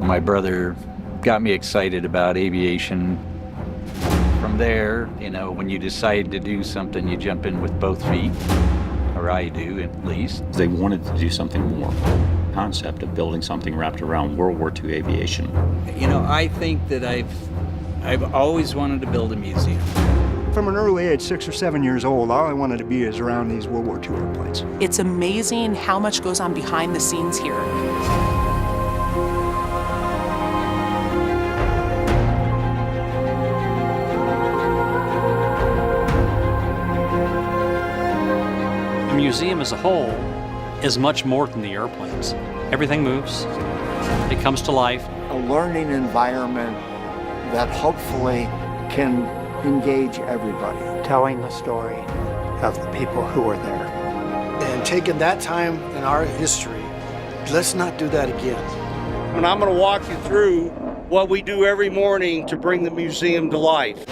My brother got me excited about aviation. From there, when you decide to do something, you jump in with both feet, or I do at least. They wanted to do something more. Concept of building something wrapped around World War II aviation. I think that I've always wanted to build a museum. From an early age, 6 or 7 years old, all I wanted to be is around these World War II airplanes. It's amazing how much goes on behind the scenes here. The museum as a whole is much more than the airplanes. Everything moves, it comes to life. A learning environment that hopefully can engage everybody. Telling the story of the people who were there. And taking that time in our history, let's not do that again. And I'm going to walk you through what we do every morning to bring the museum to life.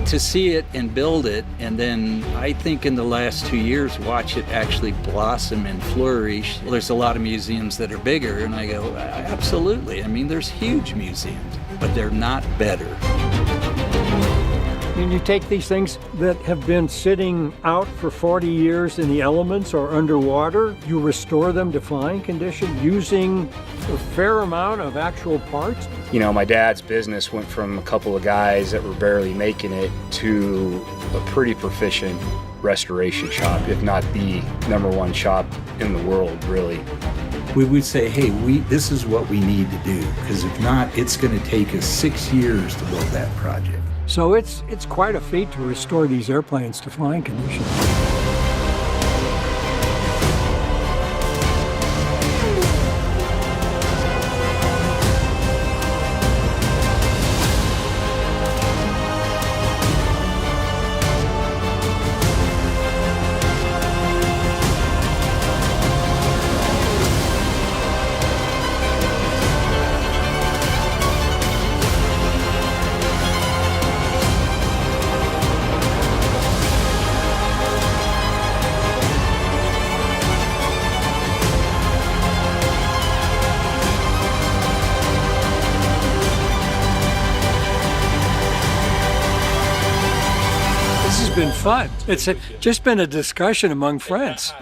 To see it and build it, and then I think in the last 2 years, watch it actually blossom and flourish. There's a lot of museums that are bigger, and I go, absolutely. There's huge museums, but they're not better. And you take these things that have been sitting out for 40 years in the elements or underwater, you restore them to flying condition using a fair amount of actual parts. My dad's business went from a couple of guys that were barely making it to a pretty proficient restoration shop, if not the #1 shop in the world, really. We would say, hey, this is what we need to do, because if not, it's going to take us 6 years to build that project. So it's quite a feat to restore these airplanes to flying condition. Been fun. It's just been a discussion among friends.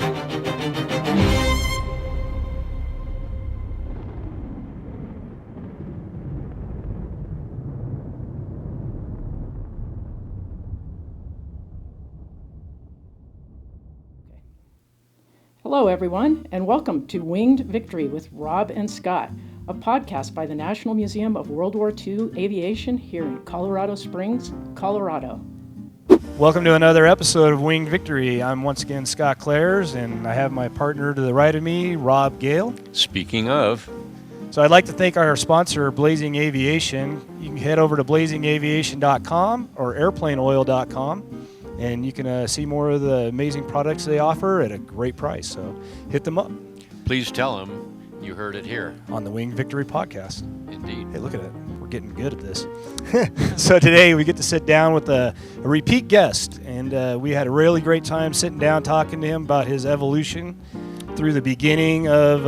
Hello, everyone, and welcome to Winged Victory with Rob and Scott, a podcast by the National Museum of World War II Aviation here in Colorado Springs, Colorado. Welcome to another episode of Winged Victory. I'm once again Scott Clares, and I have my partner to the right of me, Rob Gale. Speaking of. So I'd like to thank our sponsor, Blazing Aviation. You can head over to blazingaviation.com or airplaneoil.com, and you can see more of the amazing products they offer at a great price. So hit them up. Please tell them you heard it here. On the Winged Victory podcast. Indeed. Hey, look at it. Getting good at this. So today we get to sit down with a repeat guest, and we had a really great time sitting down talking to him about his evolution through the beginning of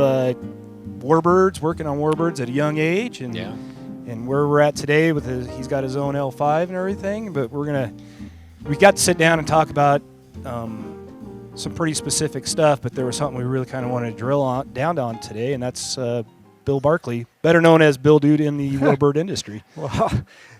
warbirds, working on warbirds at a young age, and where we're at today with he's got his own L5 and everything. But we got to sit down and talk about some pretty specific stuff, but there was something we really kind of wanted to drill down on today, and that's Bill Barclay, better known as Bill Dude in the warbird industry. Well,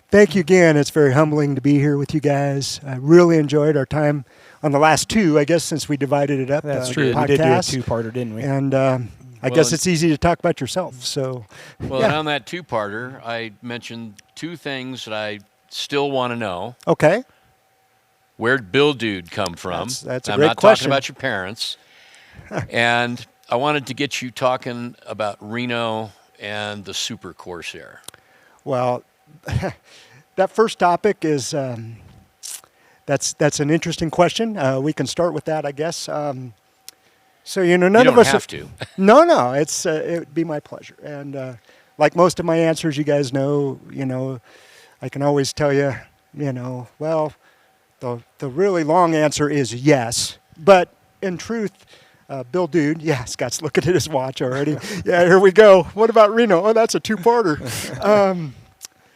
thank you again. It's very humbling to be here with you guys. I really enjoyed our time on the last two, I guess, since we divided it up. That's true. Podcast. We did do a two-parter, didn't we? And I guess it's easy to talk about yourself. So, and on that two-parter, I mentioned two things that I still want to know. Okay. Where'd Bill Dude come from? That's a I'm great not question. talking about your parents. And I wanted to get you talking about Reno and the Super Corsair. Well, that first topic is that's an interesting question. We can start with that, I guess. So none you of us have to. No, it would be my pleasure. And like most of my answers, you guys know, I can always tell you, well, the really long answer is yes. But in truth, Bill Dude. Yeah, Scott's looking at his watch already. Yeah, here we go. What about Reno? Oh, that's a two-parter.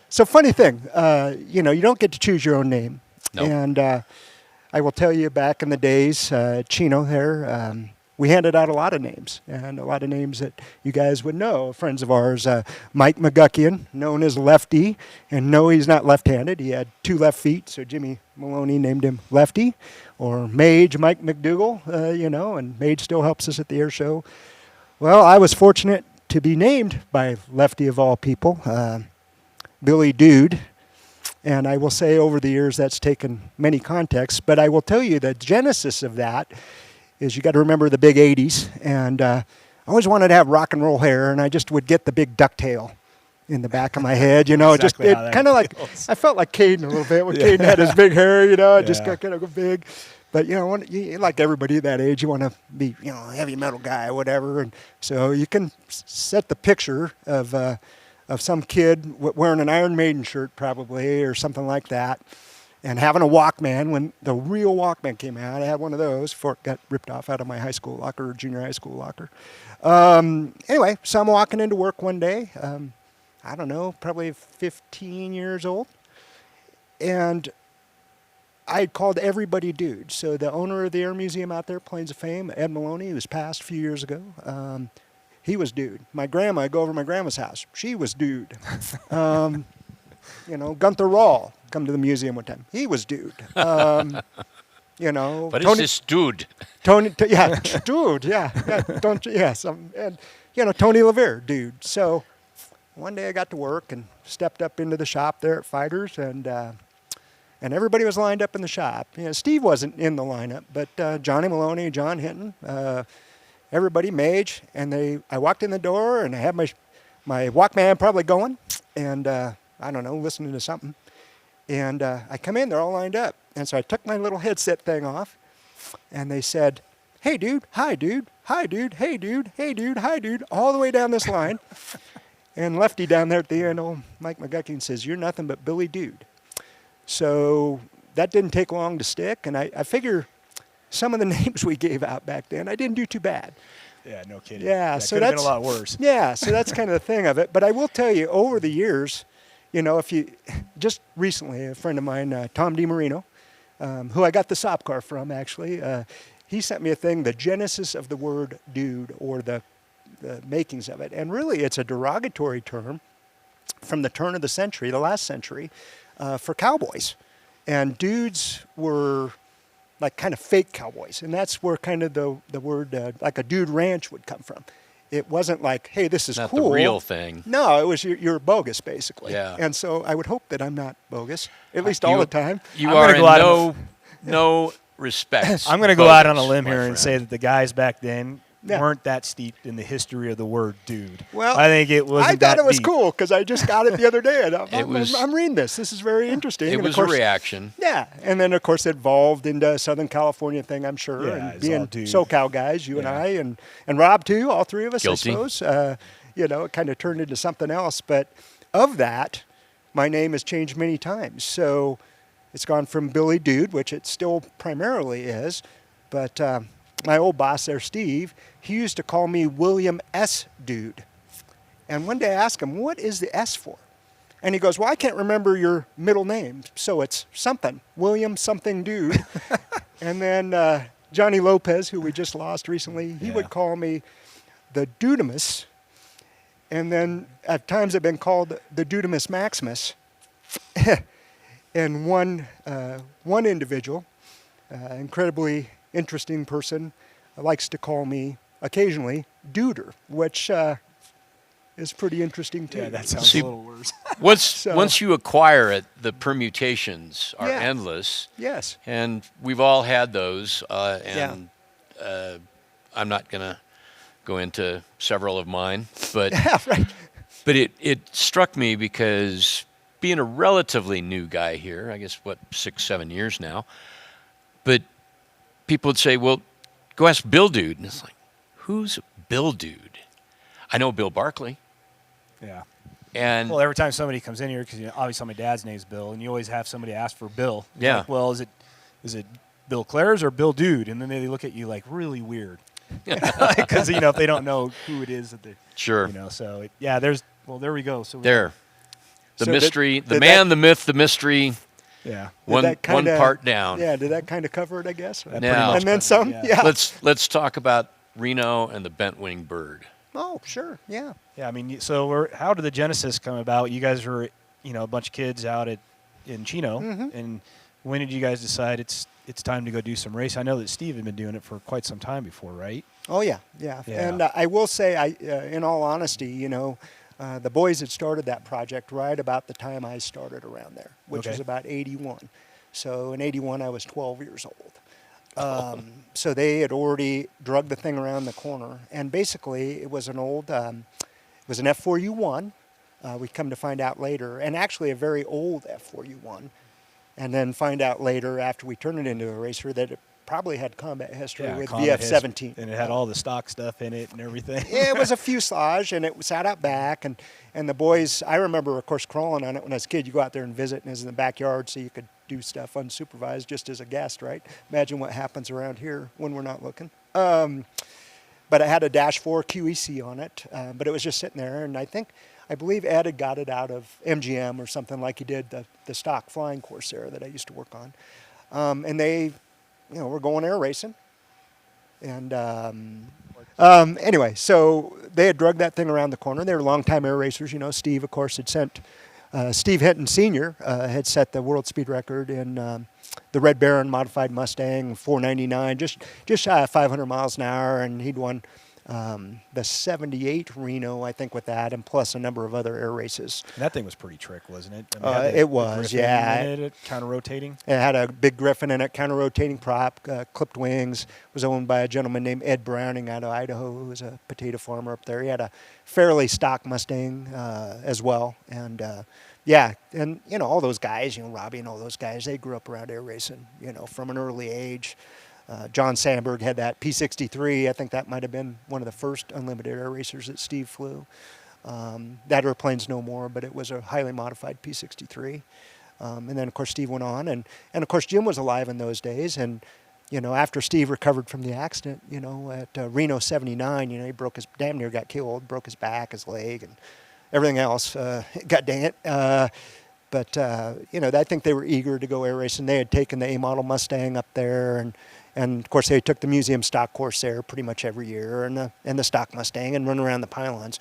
So funny thing, you don't get to choose your own name. Nope. And I will tell you, back in the days, Chino there, we handed out a lot of names, and a lot of names that you guys would know. Friends of ours, Mike McGuckian, known as Lefty, and no, he's not left-handed. He had 2 left feet, so Jimmy Maloney named him Lefty. Or Mage Mike McDougall, and Mage still helps us at the air show. Well, I was fortunate to be named by Lefty of all people, Billy Dude. And I will say over the years that's taken many contexts, but I will tell you the genesis of that is you got to remember the big 80s, and I always wanted to have rock and roll hair, and I just would get the big ducktail in the back of my head, Exactly it how that kind of like, I felt like Caden a little bit when Caden had his big hair, it just got kind of big. But, like everybody that age, you want to be, a heavy metal guy or whatever, and so you can set the picture of some kid wearing an Iron Maiden shirt probably or something like that, and having a Walkman when the real Walkman came out. I had one of those before it got ripped off out of my high school locker, junior high school locker. Anyway, so I'm walking into work one day, I don't know, probably 15 years old, and I had called everybody Dude. So the owner of the Air Museum out there, Plains of Fame, Ed Maloney, who was passed a few years ago, he was Dude. My grandma, I go over to my grandma's house. She was Dude. Gunther Rawl, come to the museum one time. He was Dude. What Tony, is this Dude? Tony, yeah, Dude, yeah. And, Tony LaVere, Dude. So one day I got to work and stepped up into the shop there at Fighters, and everybody was lined up in the shop. Steve wasn't in the lineup, but Johnny Maloney, John Hinton, everybody, Mage, and I walked in the door and I had my Walkman probably going, and I don't know, listening to something. And I come in, they're all lined up. And so I took my little headset thing off, and they said, "Hey, dude, hi, dude, hi, dude, hey, dude, hey, dude, hi, dude," all the way down this line. And Lefty down there at the end, old Mike McGuckian says, "You're nothing but Billy Dude." So that didn't take long to stick, and I figure some of the names we gave out back then, I didn't do too bad. Yeah, no kidding. Yeah, so that's been a lot worse. Yeah, so that's kind of the thing of it. But I will tell you, over the years, if you just recently, a friend of mine, Tom DiMarino, who I got the SOP car from, actually, he sent me a thing, the genesis of the word dude, or the makings of it. And really, it's a derogatory term from the turn of the century, the last century, for cowboys. And dudes were like kind of fake cowboys. And that's where kind of the word, like a dude ranch would come from. It wasn't like, hey, this is not cool. the real thing. No, it was you're bogus, basically. Yeah. And so I would hope that I'm not bogus, at least all the time. You are in no respects. I'm going to go out on a limb here and say that the guys back then weren't that steeped in the history of the word dude. Well, I think it was. I thought it was cool because I just got it the other day. And I'm reading this. This is very interesting. It was a reaction. Yeah, and then of course it evolved into a Southern California thing, I'm sure. Yeah, and being SoCal guys, you and I, and Rob too, all three of us, Guilty. I suppose. It kind of turned into something else. But of that, my name has changed many times. So it's gone from Billy Dude, which it still primarily is, but my old boss there, Steve, he used to call me William S. Dude. And one day I asked him, what is the S for? And he goes, well, I can't remember your middle name, so it's something, William something Dude. And then Johnny Lopez, who we just lost recently, he would call me the Dudamus. And then at times I've been called the Dudamus Maximus. And one individual, incredibly interesting person, likes to call me occasionally Duder, which is pretty interesting too. Yeah, that sounds a little worse. Once you acquire it, the permutations are endless. Yes. And we've all had those. I'm not going to go into several of mine, but but it struck me because being a relatively new guy here, I guess 6-7 years now, but people would say, well, go ask Bill Dude. And it's like, who's Bill Dude? I know Bill Barclay. Yeah. And well, every time somebody comes in here, because obviously my dad's name's Bill, and you always have somebody ask for Bill. Yeah. Like, well, is it Bill Clares or Bill Dude? And then they look at you like really weird. Because if they don't know who it is that they Sure. So there we go. So the So mystery, did the man, the myth, the mystery. Yeah. One part down. Yeah, did that kind of cover it, I guess? Now, and then some? Yeah. Let's talk about Reno and the bent-winged bird. Oh, sure. Yeah. Yeah, I mean, so how did the genesis come about? You guys were, a bunch of kids out in Chino, and when did you guys decide it's time to go do some race? I know that Steve had been doing it for quite some time before, right? Oh, yeah. And I will say, in all honesty, the boys had started that project right about the time I started around there, which was about 81. So in 81, I was 12 years old. So they had already drug the thing around the corner. And basically, it was an old, it was an F4U1. We come to find out later, and actually a very old F4U1. And then find out later, after we turned it into a racer, that it probably had combat history with VF-17. And it had all the stock stuff in it and everything. Yeah, it was a fuselage, and it sat out back. And the boys, I remember, of course, crawling on it when I was a kid. You go out there and visit, and it was in the backyard, so you could do stuff unsupervised just as a guest, right? Imagine what happens around here when we're not looking. But it had a Dash 4 QEC on it, but it was just sitting there. And I believe Ed had got it out of MGM or something like he did the stock flying Corsair that I used to work on. And they, were going air racing. And anyway, so they had drugged that thing around the corner. They were longtime air racers. Steve, of course, had sent, Steve Hinton Sr. Had set the world speed record in the Red Baron modified Mustang, 499, just shy of 500 miles an hour, and he'd won the 78 Reno, I think, with that, and plus a number of other air races. And that thing was pretty trick, wasn't it? I mean, it was, yeah. It counter-rotating? It had a big Griffin in it, counter-rotating prop, clipped wings. Was owned by a gentleman named Ed Browning out of Idaho, who was a potato farmer up there. He had a fairly stock Mustang as well. And, and, all those guys, Robbie and all those guys, they grew up around air racing, from an early age. John Sandberg had that P-63. I think that might have been one of the first unlimited air racers that Steve flew. That airplane's no more, but it was a highly modified P-63. And then, of course, Steve went on. And of course, Jim was alive in those days. And, after Steve recovered from the accident, at Reno 79, he damn near got killed, broke his back, his leg, and everything else. God dang it. But, I think they were eager to go air racing. They had taken the A-model Mustang up there, and of course, they took the museum stock Corsair pretty much every year, and the stock Mustang, and run around the pylons.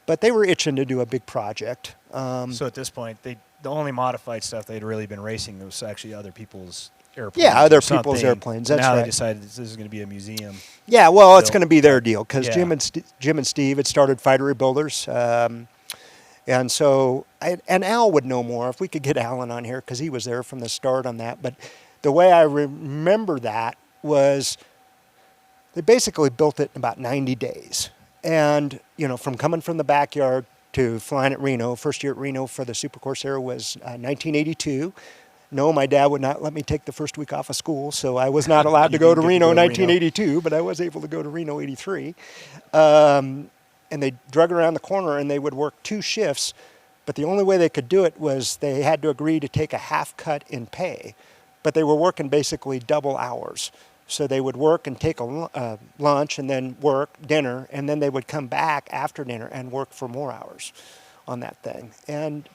But they were itching to do a big project. So at this point, the only modified stuff they'd really been racing was actually other people's airplanes. Yeah, other people's airplanes. That's now right. They decided this is going to be a museum. Yeah, well, it's going to be their deal, because Jim and Steve had started Fighter Rebuilders. And so, and Al would know more if we could get Alan on here, because he was there from the start on that. But the way I remember that was they basically built it in about 90 days. And, from coming from the backyard to flying at Reno, first year at Reno for the Super Corsair was 1982. No, my dad would not let me take the first week off of school, so I was not allowed to go to Reno in 1982, but I was able to go to Reno 83. And they drug around the corner, and they would work 2 shifts, but the only way they could do it was they had to agree to take a half cut in pay, but they were working basically double hours. So they would work and take a lunch, and then work dinner, and then they would come back after dinner and work for more hours on that thing. And,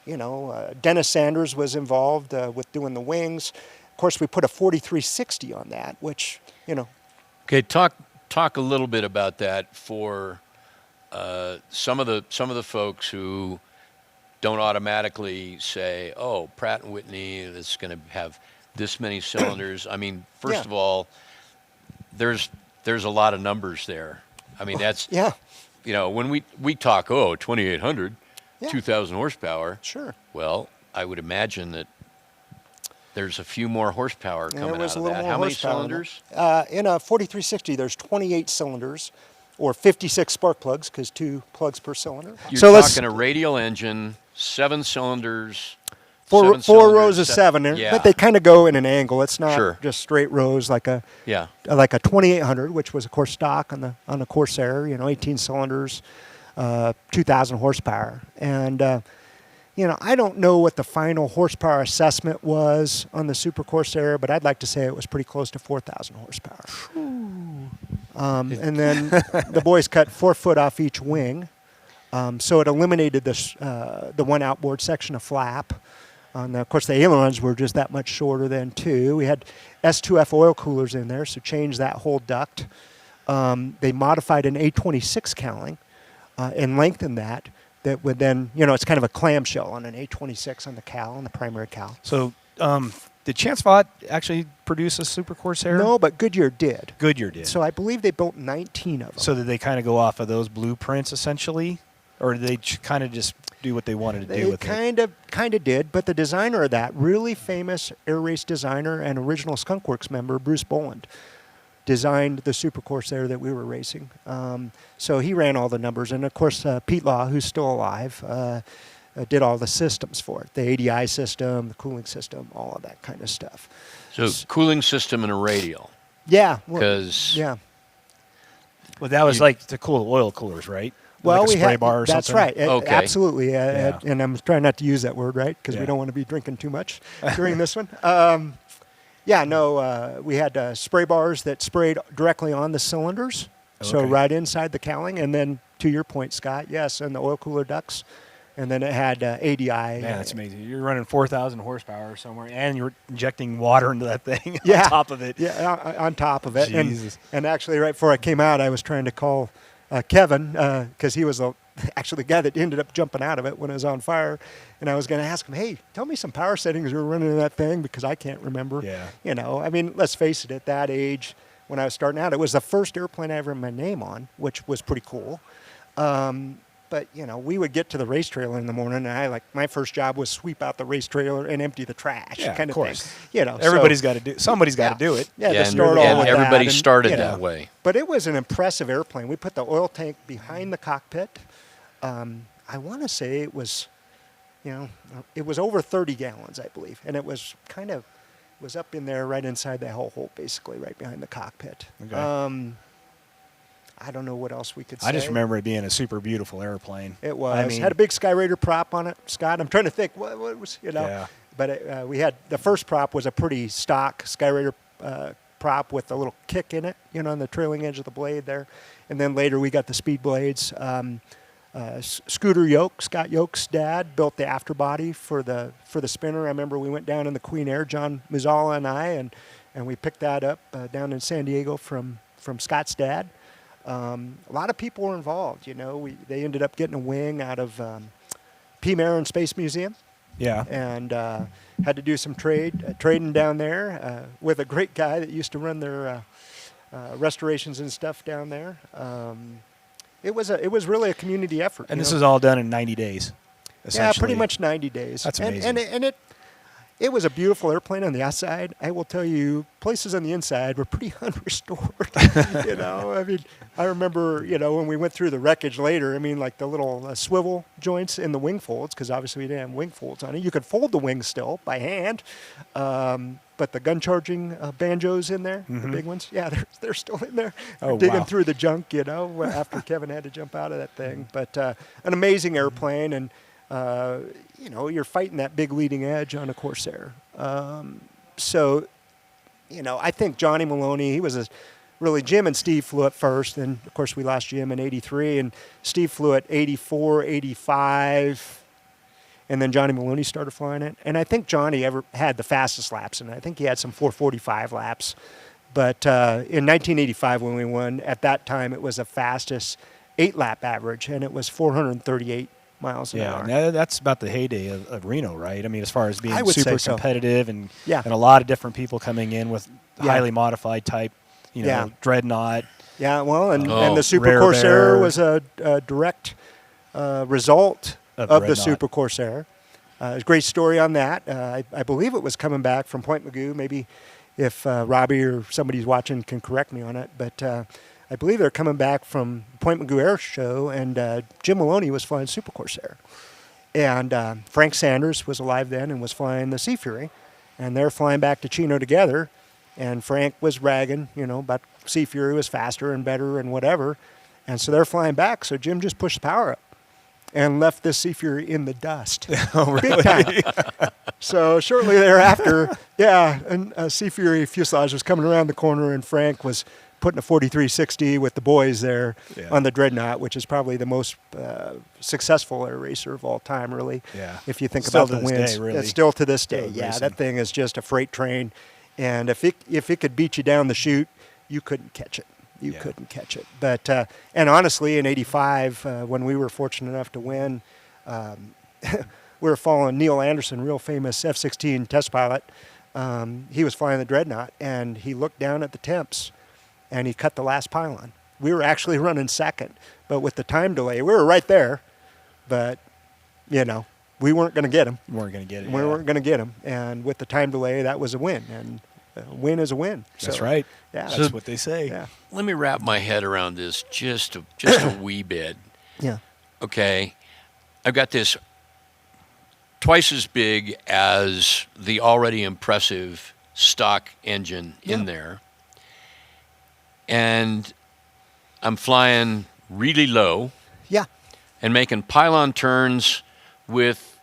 Dennis Sanders was involved with doing the wings. Of course, we put a 4360 on that, which, Okay, talk a little bit about that for some of the folks who don't automatically say, "Oh, Pratt and Whitney is going to have this many cylinders." I mean, first of all, there's a lot of numbers there. I mean, that's when we talk 2,800, 2,000 horsepower. Sure. Well, I would imagine that there's a few more horsepower coming out of that. How many cylinders? In a 4360, there's 28 cylinders, or 56 spark plugs, because 2 plugs per cylinder. You're talking a radial engine, 7 cylinders. Four rows of 7, but they kind of go in an angle. It's not just straight rows like a 2800, which was of course stock on the Corsair. 18 cylinders, 2,000 horsepower, and I don't know what the final horsepower assessment was on the Super Corsair, but I'd like to say it was pretty close to 4,000 horsepower. And then the boys cut 4 foot off each wing. So it eliminated the one outboard section of flap. And of course, the ailerons were just that much shorter then, too. We had S2F oil coolers in there, so changed that whole duct. They modified an A26 cowling and lengthened that. That would then, it's kind of a clamshell on an A26 on the cowl, on the primary cowl. So did Chance Vaught actually produce a Super Corsair? No, but Goodyear did. Goodyear did. So I believe they built 19 of them. So did they kind of go off of those blueprints, essentially? Or did they kind of just do what they wanted to do with it? They kind of did, but the designer of that, really famous air race designer and original Skunk Works member, Bruce Boland, designed the Super Corsair that we were racing. So he ran all the numbers. And, of course, Pete Law, who's still alive, did all the systems for it, the ADI system, the cooling system, all of that kind of stuff. So cooling system and a radial. Yeah. Because well, that was like to cool the oil coolers, right? Well, like a spray bar or that's something? right. Okay. Absolutely. And I'm trying not to use that word, right? Because we don't want to be drinking too much during this one. We had spray bars that sprayed directly on the cylinders, so right inside the cowling. And then, to your point, Scott, yes, and the oil cooler ducts. And then it had ADI. Man, that's amazing. You're running 4,000 horsepower somewhere, and you're injecting water into that thing on top of it. Yeah, on top of it. Jesus. And actually, right before I came out, I was trying to call Kevin, because he was actually the guy that ended up jumping out of it when it was on fire. And I was going to ask him, hey, tell me some power settings you were running in that thing, because I can't remember. Yeah. I mean, let's face it, at that age, when I was starting out, it was the first airplane I ever had my name on, which was pretty cool. But, we would get to the race trailer in the morning, and my first job was sweep out the race trailer and empty the trash, kind of course. thing. Everybody's got to do. Somebody's got to do it. Yeah, and start all with everybody that. started that way. But it was an impressive airplane. We put the oil tank behind the cockpit. I want to say it was, it was over 30 gallons, I believe, and it was was up in there right inside that whole hole, basically, right behind the cockpit. Okay. I don't know what else we could say. I just remember it being a super beautiful airplane. It was. I mean, had a big Skyraider prop on it, Scott. I'm trying to think what was, Yeah. But we had, the first prop was a pretty stock Skyraider prop with a little kick in it, on the trailing edge of the blade there. And then later we got the speed blades. Scooter Yoke, Scott Yoke's dad, built the afterbody for the spinner. I remember we went down in the Queen Air, John Muzzala and I, and we picked that up down in San Diego from Scott's dad. A lot of people were involved. They ended up getting a wing out of P-Marin and Space Museum. Yeah. And had to do some trading down there with a great guy that used to run their restorations and stuff down there. It was really a community effort. And this is all done in 90 days. Yeah, pretty much 90 days. That's amazing. And it was a beautiful airplane on the outside. I will tell you, places on the inside were pretty unrestored. I mean, I remember, when we went through the wreckage later, like the little swivel joints in the wing folds, because obviously we didn't have wing folds on it. You could fold the wings still by hand, but the gun charging banjos in there, the big ones, they're still in there. Oh, digging through the junk, after Kevin had to jump out of that thing. But an amazing airplane, and you're fighting that big leading edge on a Corsair. So, I think Johnny Maloney, he was really, Jim and Steve flew it first, and of course we lost Jim in 83, and Steve flew it 84, 85, and then Johnny Maloney started flying it. And I think Johnny ever had the fastest laps, and I think he had some 4:45 laps. But in 1985 when we won, at that time it was the fastest 8-lap average, and it was 438 miles an hour. Yeah, that's about the heyday of Reno, right? I mean, as far as being super competitive and a lot of different people coming in with highly modified type, dreadnought. Yeah, well, and the Super Corsair was a direct result of the Super Corsair. There's a great story on that. I believe it was coming back from Point Mugu. Maybe if Robbie or somebody's watching can correct me on it, but I believe they're coming back from Point Mugu Air Show, and Jim Maloney was flying Super Corsair. And Frank Sanders was alive then and was flying the Sea Fury. And they're flying back to Chino together. And Frank was bragging, about Sea Fury was faster and better and whatever. And so they're flying back. So Jim just pushed the power up and left this Sea Fury in the dust. Oh, really? Big time. So shortly thereafter, and Sea Fury fuselage was coming around the corner, and Frank was putting a 4360 with the boys there Yeah. on the Dreadnought, which is probably the most successful air racer of all time, really. Yeah. If you think Still about to the this wins. day, really. It's still to this day. Still Yeah, racing. that thing is just a freight train. And if it could beat you down the chute, you couldn't catch it. You couldn't catch it. But and honestly, in '85, when we were fortunate enough to win, we were following Neil Anderson, real famous F-16 test pilot. He was flying the Dreadnought, and he looked down at the temps, and he cut the last pylon. We were actually running second, but with the time delay, we were right there, but you know, we weren't going to get him. You weren't going to get it. We yeah. weren't going to get him, and with the time delay, that was a win, and a win is a win. That's So, right. Yeah, That's what they say. Yeah. Let me wrap my head around this just a wee bit. Yeah. Okay. I've got this twice as big as the already impressive stock engine in there. And I'm flying really low. Yeah. And making pylon turns with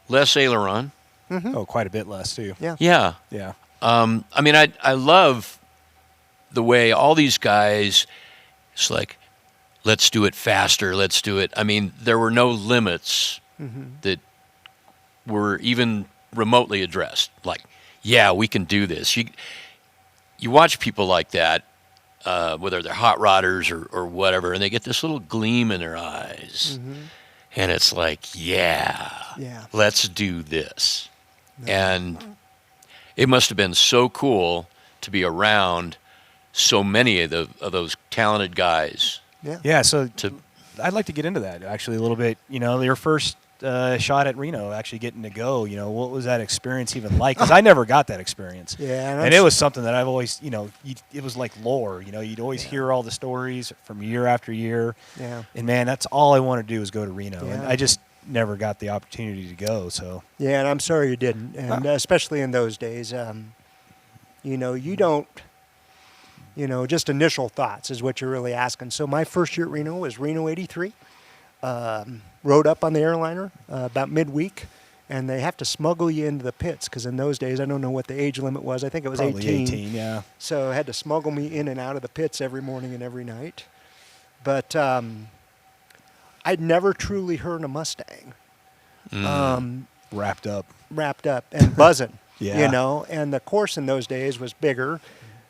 less aileron. Mm-hmm. Oh, quite a bit less, too. Yeah. Yeah. Yeah. I mean, I love the way all these guys, it's like, let's do it faster, let's do it. I mean, there were no limits that were even remotely addressed. Like, yeah, we can do this. You watch people like that, whether they're hot rodders or whatever, and they get this little gleam in their eyes. And it's like, yeah, let's do this. And it must have been so cool to be around so many of those talented guys. Yeah. So I'd like to get into that actually a little bit. You know, your first shot at Reno, actually getting to go. You know, what was that experience even like? Because I never got that experience. Yeah, and it was something that I've always, you know, it was like lore. You know, you'd always hear all the stories from year after year. Yeah. And man, that's all I want to do is go to Reno, Yeah. and I just never got the opportunity to go. So Yeah, and I'm sorry you didn't. And especially in those days, you know, you don't, you know, just initial thoughts is what you're really asking. So my first year at Reno was Reno 83. Rode up on the airliner about midweek, and they have to smuggle you into the pits because in those days, I don't know what the age limit was. I think it was probably 18. Yeah. So I had to smuggle me in and out of the pits every morning and every night. But I'd never truly heard a Mustang. Wrapped up And buzzing. Yeah. You know, and the course in those days was bigger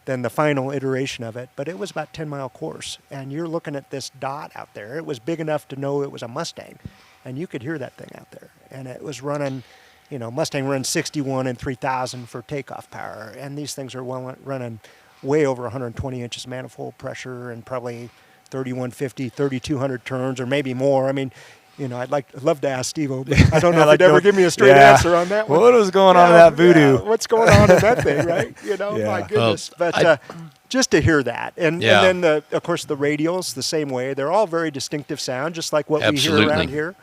than the final iteration of it, but it was about 10-mile course. And you're looking at this dot out there. It was big enough to know it was a Mustang, and you could hear that thing out there. And it was running, you know, Mustang runs 61 and 3,000 for takeoff power, and these things are running way over 120 inches manifold pressure and probably 3,150, 3,200 turns or maybe more. I mean, you know, I'd love to ask Steve-O, but I don't know if he'd ever give me a straight answer on that one. What was going on in that voodoo? What's going on in that thing, right? You know, Yeah. my goodness. But just to hear that. And then, of course, the radials, the same way. They're all very distinctive sound, just like what we hear around here.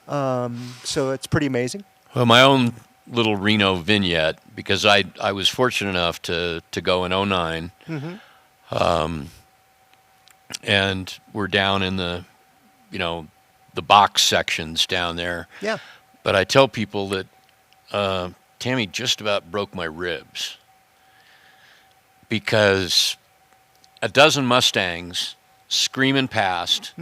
So it's pretty amazing. Well, my own little Reno vignette, because I was fortunate enough to go in 09. And we're down in the, you know, the box sections down there. Yeah. But I tell people that Tammy just about broke my ribs because a dozen Mustangs screaming past,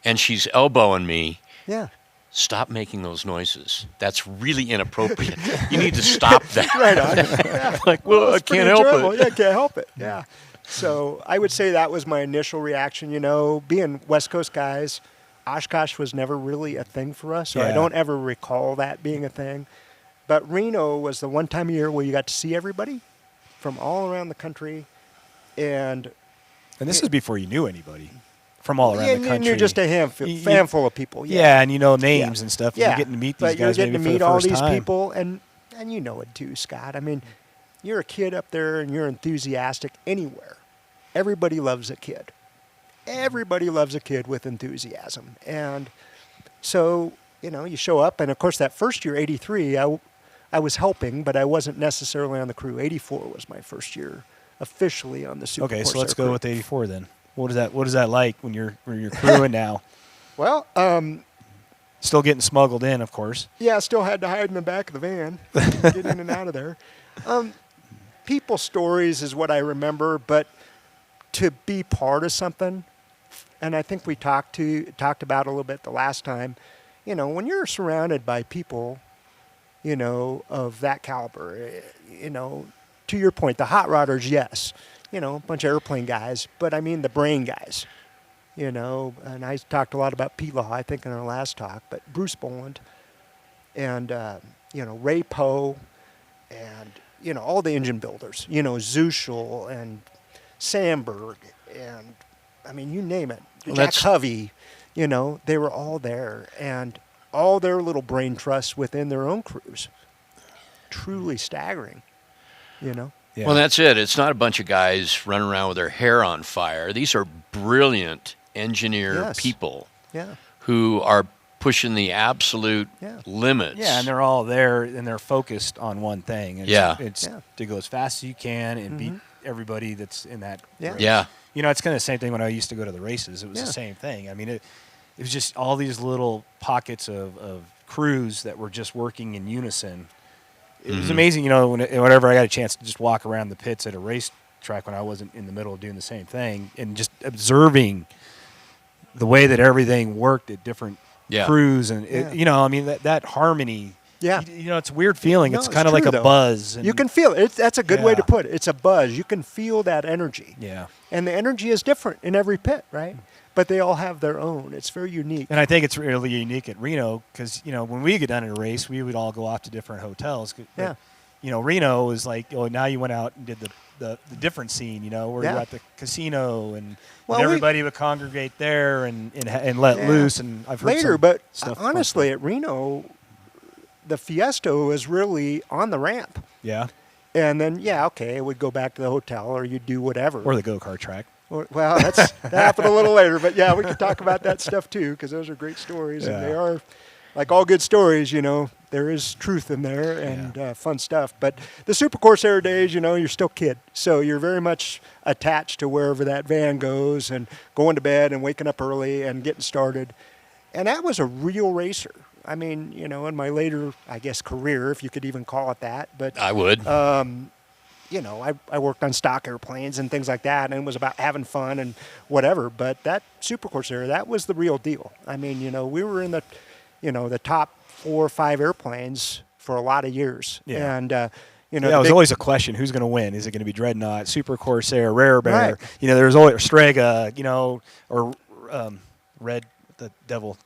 and she's elbowing me. Yeah. Stop making those noises. That's really inappropriate. You need to stop that. Right on. Yeah. Like, well, I can't help it. Yeah, I can't help it. Yeah. So I would say that was my initial reaction. You know, being West Coast guys, Oshkosh was never really a thing for us, so I don't ever recall that being a thing. But Reno was the one time a year where you got to see everybody from all around the country. And this is before you knew anybody from all around the country. You knew just a handful of people. Yeah, and you know names and stuff. Yeah. You're getting to meet these but guys you're getting maybe to for meet the first all these time. people, and you know it too, Scott. I mean, you're a kid up there and you're enthusiastic anywhere. Everybody loves a kid. Everybody loves a kid with enthusiasm. And so, you know, you show up, and of course that first year, 83, I was helping, but I wasn't necessarily on the crew. 84 was my first year officially on the Super Corsair so let's go crew. with 84 then. What is that like when you're crewing now? Well, still getting smuggled in, of course. yeah, I still had to hide in the back of the van, get in and out of there. People's stories is what I remember, but to be part of something, and I think we talked about it a little bit the last time, you know, when you're surrounded by people, you know, of that caliber, you know, to your point, the hot rodders, yes, you know, a bunch of airplane guys, but I mean the brain guys, you know, and I talked a lot about P-Law, I think, in our last talk, but Bruce Boland and, you know, Ray Poe and, you know, all the engine builders, you know, Zuschel and Sandberg and, I mean, you name it, Jack Hovey, you know, they were all there, and all their little brain trusts within their own crews. Truly staggering, you know? Yeah. Well, that's it. It's not a bunch of guys running around with their hair on fire. These are brilliant engineer people who are pushing the absolute limits. Yeah, and they're all there, and they're focused on one thing. It's to go as fast as you can and beat everybody that's in that race. Yeah. You know, it's kind of the same thing when I used to go to the races. It was the same thing. I mean, it was just all these little pockets of crews that were just working in unison. It was amazing, you know, whenever I got a chance to just walk around the pits at a racetrack when I wasn't in the middle of doing the same thing, and just observing the way that everything worked at different crews. And, you know, I mean, that harmony, you know, it's a weird feeling. No, it's kind of like a buzz. And you can feel it. That's a good way to put it. It's a buzz. You can feel that energy. Yeah. And the energy is different in every pit, right? But they all have their own. It's very unique. And I think it's really unique at Reno because, you know, when we get done in a race, we would all go off to different hotels. But, you know, Reno is like, oh, now you went out and did the different scene, you know, where you're at the casino and everybody would congregate there and let loose. And I've heard later, some but stuff honestly, at Reno, the Fiesta was really on the ramp. Yeah. And then, it would go back to the hotel or you'd do whatever. Or the go-kart track. Well, that happened a little later, but we could talk about that stuff too, because those are great stories, and they are, like all good stories, you know, there is truth in there and fun stuff. But the Super Corsair days, you know, you're still a kid, so you're very much attached to wherever that van goes, and going to bed and waking up early and getting started, and that was a real racer. I mean, you know, in my later, I guess, career, if you could even call it that, but I would. You know, I worked on stock airplanes and things like that, and it was about having fun and whatever. But that Super Corsair, that was the real deal. I mean, you know, we were in the, you know, the top 4 or 5 airplanes for a lot of years. Yeah. And, you know, it was always a question: who's going to win? Is it going to be Dreadnought, Super Corsair, Rare Bear? Right. You know, there was always Strega, you know, or Red, the Devil.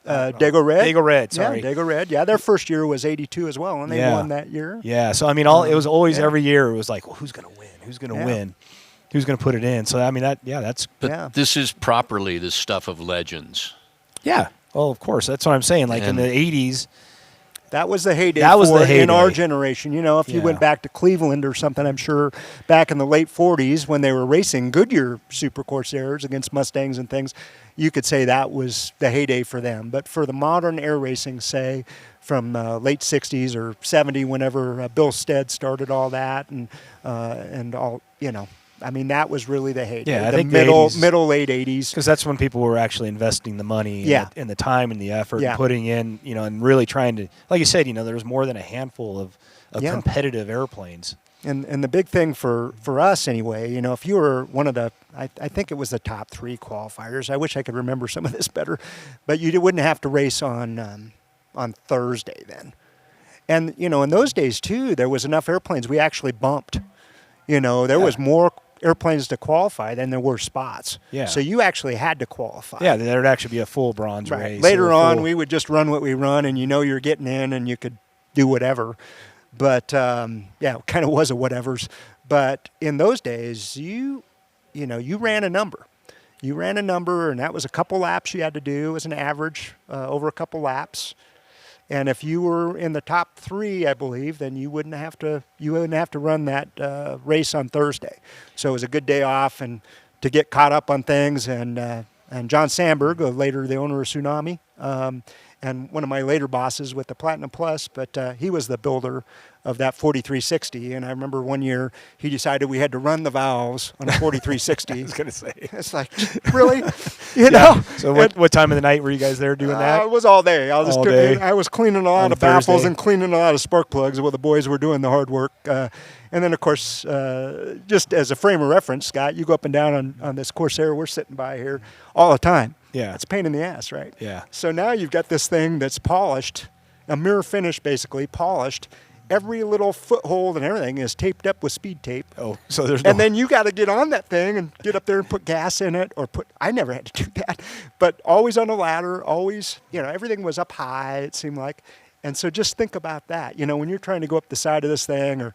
Dago Red. Dago Red, sorry. Yeah, Dago Red. Yeah, their first year was 82 as well, and they won that year. Yeah, so I mean, it was always every year it was like, well, who's going to win? Who's going to win? Who's going to put it in? So I mean, that's. But this is properly the stuff of legends. Yeah. Well, of course, that's what I'm saying. Like in the 80s. That was the heyday. That was the heyday in our generation. You know, if you went back to Cleveland or something, I'm sure back in the late 40s when they were racing Goodyear Super Corsairs against Mustangs and things, you could say that was the heyday for them. But for the modern air racing, say, from late 60s or 70, whenever Bill Stead started all that and all, you know, I mean, that was really the heyday. Yeah, I the think middle, late 80s. Because that's when people were actually investing the money and the time and the effort and putting in, you know, and really trying to, like you said, you know, there was more than a handful of competitive airplanes. And the big thing for us anyway, you know, if you were one of the, I think it was the top 3 qualifiers. I wish I could remember some of this better, but you wouldn't have to race on Thursday then. And, you know, in those days too, there was enough airplanes we actually bumped. You know, there was more airplanes to qualify than there were spots. Yeah. So you actually had to qualify. Yeah, there would actually be a full bronze race. Later on, we would just run what we run, and you know you're getting in, and you could do whatever. But, it kind of was a whatevers. But in those days, you ran a number. You ran a number, and that was a couple laps you had to do. It was an average over a couple laps. And if you were in the top 3, I believe, then you wouldn't have to run that race on Thursday. So it was a good day off and to get caught up on things. And John Sandberg, later the owner of Tsunami, And one of my later bosses with the Platinum Plus, but he was the builder of that 4360. And I remember one year he decided we had to run the valves on a 4360. I was going to say. It's like, really? You know? So what time of the night were you guys there doing that? It was all day. All day? I was cleaning a lot On of baffles Thursday? and cleaning a lot of spark plugs while the boys were doing the hard work. And then, of course, just as a frame of reference, Scott, you go up and down on this Corsair we're sitting by here all the time. Yeah. It's a pain in the ass, right? Yeah. So now you've got this thing that's polished, a mirror finish basically, polished. Every little foothold and everything is taped up with speed tape. Oh, so there's and then you got to get on that thing and get up there and put gas in it, or I never had to do that, but always on a ladder, always, everything was up high, it seemed like. And so just think about that, when you're trying to go up the side of this thing,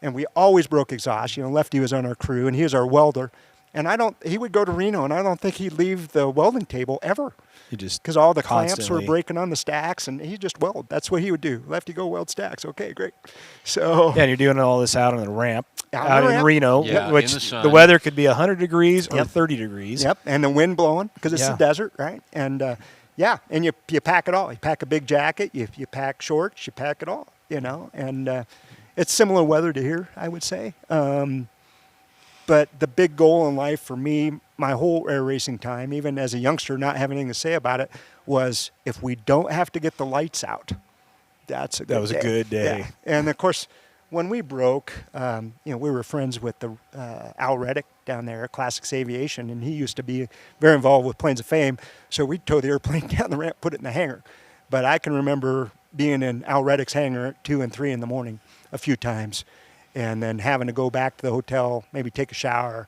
and we always broke exhaust. Lefty was on our crew and he was our welder. And he would go to Reno, and I don't think he'd leave the welding table ever. Because all the clamps were breaking on the stacks, and he just weld. That's what he would do. Lefty, go weld stacks. Okay, great. So yeah, and you're doing all this out on the ramp out in Reno, which in the the weather could be 100 degrees or 30 degrees. Yep, and the wind blowing because it's the desert, right? And and you pack it all. You pack a big jacket. You pack shorts. You pack it all. And it's similar weather to here, I would say. But the big goal in life for me, my whole air racing time, even as a youngster, not having anything to say about it, was if we don't have to get the lights out, that's a good day. That was a good day. Yeah. And of course, when we broke, we were friends with the Al Reddick down there at Classics Aviation, and he used to be very involved with Planes of Fame. So we'd tow the airplane down the ramp, put it in the hangar. But I can remember being in Al Reddick's hangar at 2 and 3 in the morning a few times, and then having to go back to the hotel, maybe take a shower,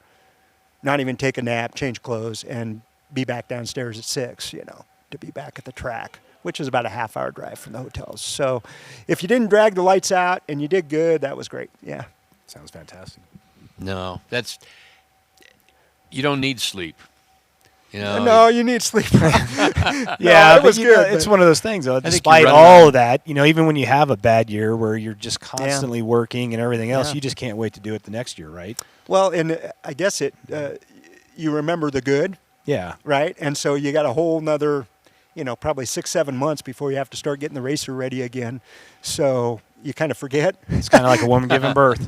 not even take a nap, change clothes, and be back downstairs at 6, to be back at the track, which is about a half-hour drive from the hotels. So if you didn't drag the lights out and you did good, that was great. Yeah. Sounds fantastic. No, you don't need sleep. No, you need sleep. Yeah, it was good. It's one of those things, though. Despite all of that, even when you have a bad year where you're just constantly working and everything else, you just can't wait to do it the next year, right? Well, and I guess you remember the good. Yeah. Right? And so you got a whole nother, probably 6-7 months before you have to start getting the racer ready again. So you kind of forget. It's kind of like a woman giving birth.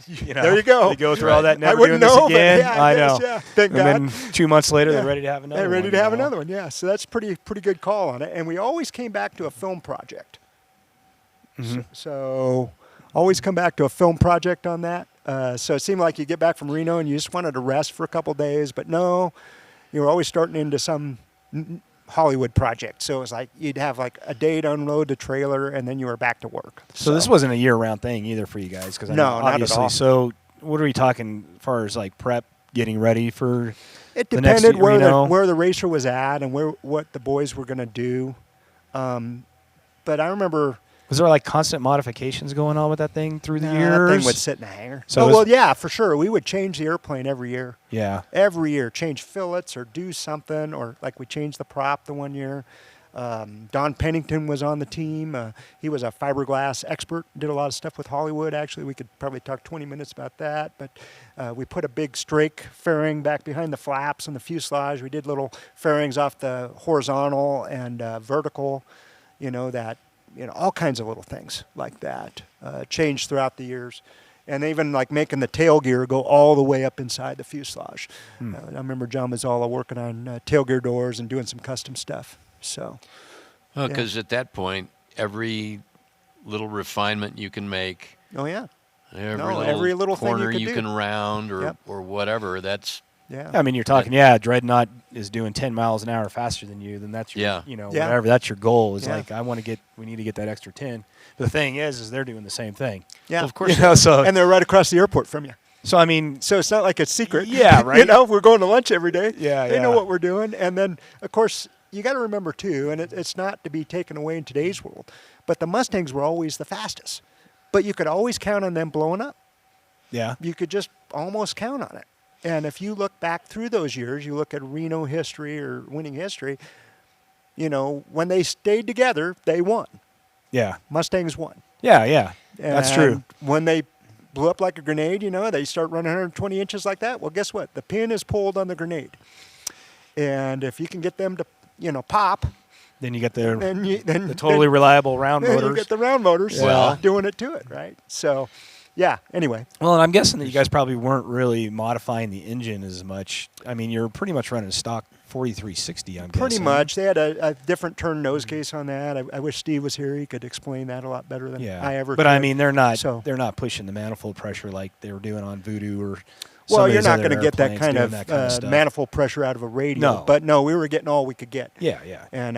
There you go. They go through all that, never I wouldn't doing know, this again. But I know. Yeah. Thank God. And then 2 months later, they're ready to have another one. They're ready to have another one, yeah. So that's pretty good call on it. And we always came back to a film project. Mm-hmm. So always come back to a film project on that. So it seemed like you get back from Reno and you just wanted to rest for a couple of days. But no, you were always starting into some Hollywood project. So it was like you'd have like a day to unload the trailer and then you were back to work. So this wasn't a year-round thing either for you guys? No, not at all. So what are we talking as far as like prep, getting ready for it the next depended Reno? where the racer was at and what the boys were going to do. But I remember... Was there like constant modifications going on with that thing through the years? That thing would sit in the hangar. So yeah, for sure. We would change the airplane every year. Yeah. Every year. Change fillets or do something, or like we changed the prop the one year. Don Pennington was on the team. He was a fiberglass expert, did a lot of stuff with Hollywood. Actually, we could probably talk 20 minutes about that. But we put a big strake fairing back behind the flaps and the fuselage. We did little fairings off the horizontal and vertical, all kinds of little things like that changed throughout the years. And even like making the tail gear go all the way up inside the fuselage. I remember John Mazzola working on tail gear doors and doing some custom stuff. So, because at that point, every little refinement you can make. Oh yeah. Every little corner thing you can round or whatever. That's. Yeah. I mean, you're talking. Dreadnought is doing 10 miles an hour faster than you. Then that's your, whatever. That's your goal. Is like we need to get that extra 10. But the thing is they're doing the same thing. Yeah, well, of course. And they're right across the airport from you. So I mean, so it's not like it's secret. Yeah, right. We're going to lunch every day. Yeah, they know what we're doing. And then of course you got to remember too, and it's not to be taken away in today's world, but the Mustangs were always the fastest. But you could always count on them blowing up. Yeah. You could just almost count on it. And if you look back through those years, you look at Reno history or winning history, when they stayed together, they won. Yeah. Mustangs won. Yeah. That's true. When they blew up like a grenade, they start running 120 inches like that. Well, guess what? The pin is pulled on the grenade. And if you can get them to, pop, Then you get the then totally reliable round then motors. You get the round motors Well. doing it to it, right? So, yeah, anyway. Well, and I'm guessing that you guys probably weren't really modifying the engine as much. I mean, you're pretty much running a stock 4360, I'm Pretty guessing. much. They had a different turn nose case on that. I wish Steve was here. He could explain that a lot better than I ever could. But I mean, they're not So- they're not pushing the manifold pressure like they were doing on Voodoo or Well, some of you're these not other going to get that airplanes kind doing of, that kind of stuff. manifold pressure out of a radio. No. But no, we were getting all we could get. Yeah. And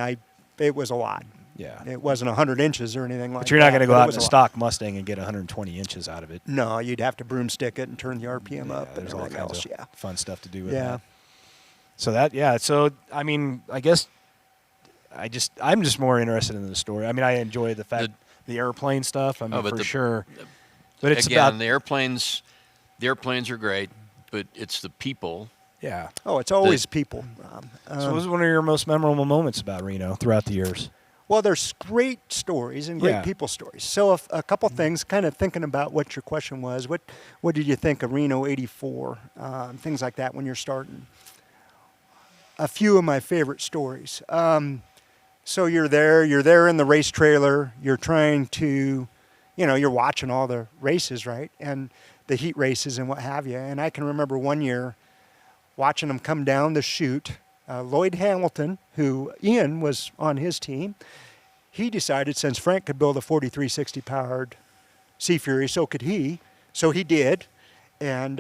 it was a lot. Yeah. It wasn't 100 inches or anything like that. But you're not going to go but it out was in a lot. stock Mustang and get 120 inches out of it. No, you'd have to broomstick it and turn the RPM up and There's all everything kinds else. of fun stuff to do with Yeah. that. So I mean, I guess I'm just more interested in the story. I mean, I enjoy the fact the airplane stuff. I mean, but for sure. But it's again, about the airplanes. The airplanes are great, but it's the people. Yeah. Oh, it's always people. So what was one of your most memorable moments about Reno throughout the years? Well, there's great stories and great Yeah. people stories. So a couple things, kind of thinking about what your question was. What did you think of Reno 84? Things like that when you're starting. A few of my favorite stories. So you're there in the race trailer. You're trying to, you're watching all the races, right? And the heat races and what have you. And I can remember one year watching them come down the chute. Lloyd Hamilton, who Ian was on his team, he decided since Frank could build a 4360 powered Sea Fury, so could he. So he did, and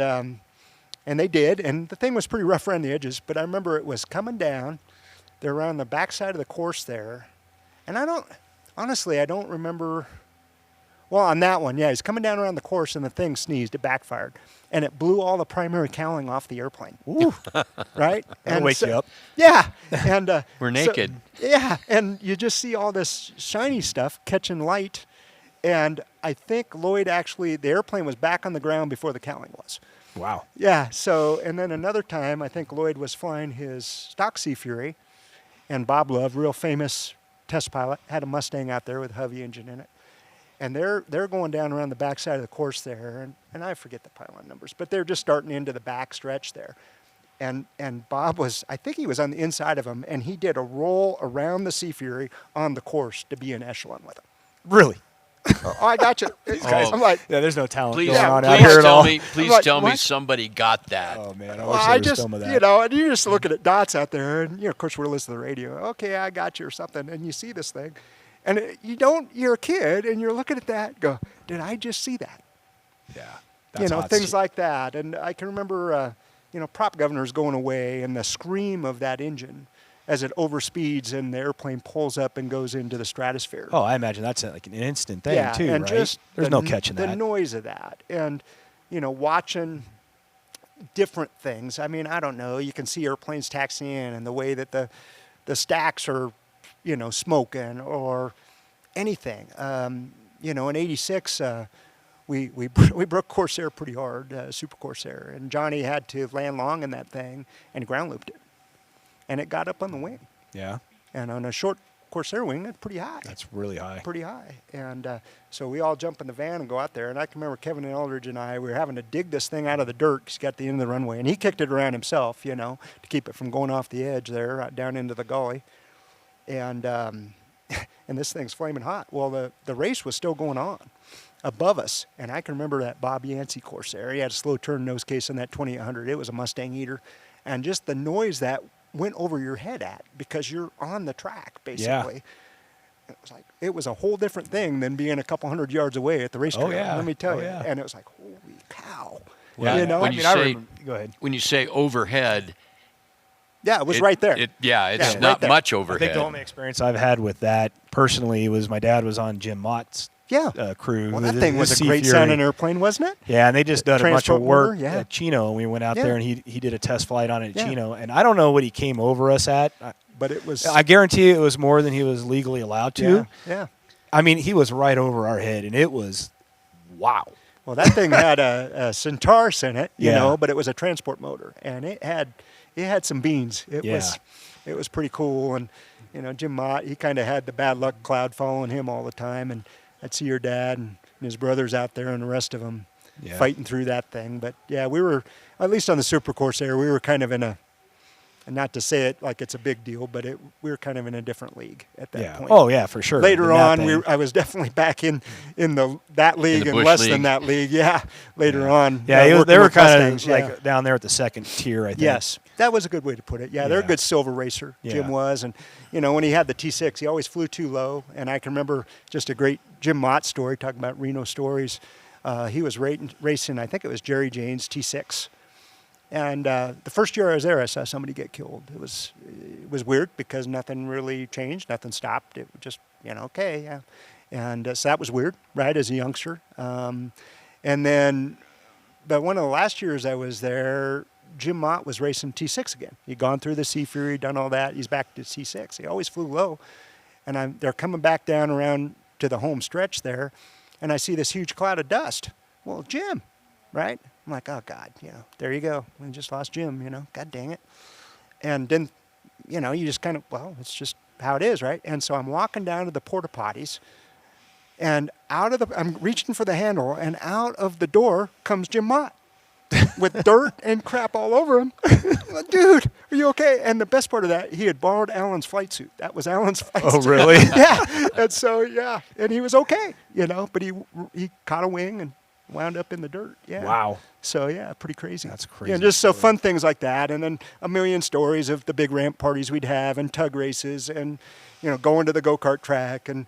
they did. And the thing was pretty rough around the edges. But I remember it was coming down. They're around the backside of the course there, and I don't remember. Well, on that one, yeah, he's coming down around the course, and the thing sneezed. It backfired, and it blew all the primary cowling off the airplane. Ooh, right? That'll wake you up. Yeah, and We're naked. Yeah, and you just see all this shiny stuff catching light, and I think Lloyd the airplane was back on the ground before the cowling was. Wow. Yeah. So, and then another time, I think Lloyd was flying his stock Sea Fury, and Bob Love, real famous test pilot, had a Mustang out there with a Hovey engine in it. And they're going down around the backside of the course there, and I forget the pylon numbers, but they're just starting into the back stretch there. And Bob I think he was on the inside of him, and he did a roll around the Sea Fury on the course to be in echelon with him. Really? Oh, I got you. I'm like, yeah, there's no talent Please, going on out here at all. Please tell me somebody got that. Oh man, I well, wish there was some of that. and you're just looking at dots out there, and of course we're listening to the radio. Okay, I got you or something, and you see this thing. And you're a kid, and you're looking at that and go, did I just see that? Yeah. That's hot things shit. like that. And I can remember, prop governors going away and the scream of that engine as it overspeeds and the airplane pulls up and goes into the stratosphere. Oh, I imagine that's like an instant thing too, and right? Just There's no catching the that. The noise of that. And, watching different things. I mean, I don't know. You can see airplanes taxiing in and the way that the stacks are, smoking or anything. In '86, we broke Corsair pretty hard, Super Corsair, and Johnny had to land long in that thing and ground looped it, and it got up on the wing. Yeah. And on a short Corsair wing, it's pretty high. That's really high. Pretty high. And so we all jump in the van and go out there. And I can remember Kevin and Eldridge and I, we were having to dig this thing out of the dirt because he got to the end of the runway. And he kicked it around himself, to keep it from going off the edge there, down into the gully. And and this thing's flaming hot. Well, the race was still going on above us. And I can remember that Bob Yancey Corsair. He had a slow turn nose case on that 2800. It was a Mustang eater. And just the noise that went over your head because you're on the track, basically. Yeah. It was a whole different thing than being a couple hundred yards away at the racetrack. Oh, yeah. Let me tell you. Yeah. And it was like, holy cow. Yeah. When go ahead. When you say overhead, yeah, it was right there. It's right not there. much overhead. I think the only experience I've had with that personally was my dad was on Jim Mott's crew. Well, that thing was a great sounding airplane, wasn't it? Yeah, and they just done a bunch of work motor, at Chino, and we went out there and he did a test flight on it at Yeah. Chino, and I don't know what he came over us at, but it was. I guarantee you it was more than he was legally allowed to. Yeah. I mean, he was right over our head, and it was wow. Well, that thing had a Centaurus in it, you Yeah. know, but it was a transport motor, and it had some beans. It was pretty cool, and Jim Mott, he kind of had the bad luck cloud following him all the time, and I'd see your dad and his brothers out there and the rest of them fighting through that thing. But yeah, we were, at least on the Super Corsair, we were kind of in And not to say it like it's a big deal, but we were kind of in a different league at that point. Oh yeah, for sure. Later on, I was definitely back in that league and less than that league. Yeah, later on. Yeah, they were kind of like down there at the second tier, I think. Yes, that was a good way to put it. Yeah, they're a good silver racer. Jim was, and when he had the T6, he always flew too low. And I can remember just a great Jim Mott story, talking about Reno stories. He was racing, I think it was Jerry Jane's T6. And the first year I was there, I saw somebody get killed. It was weird because nothing really changed, nothing stopped. It was just, okay, yeah. And so that was weird, right, as a youngster. And then, but one of the last years I was there, Jim Mott was racing T6 again. He'd gone through the Sea Fury, done all that. He's back to T6. He always flew low. And they're coming back down around to the home stretch there, and I see this huge cloud of dust. Well, Jim, right? I'm like, oh, God, there you go. We just lost Jim, God dang it. And then, you just kind of, well, it's just how it is, right? And so I'm walking down to the porta potties, and I'm reaching for the handle, and out of the door comes Jim Mott with dirt and crap all over him. Like, dude, are you okay? And the best part of that, he had borrowed Alan's flight suit. That was Alan's flight suit. Oh, really? Yeah. And so, and he was okay, but he caught a wing and wound up in the dirt. Yeah. Wow. So, pretty crazy. That's crazy. Yeah, just so fun things like that. And then a million stories of the big ramp parties we'd have and tug races and, going to the go-kart track and,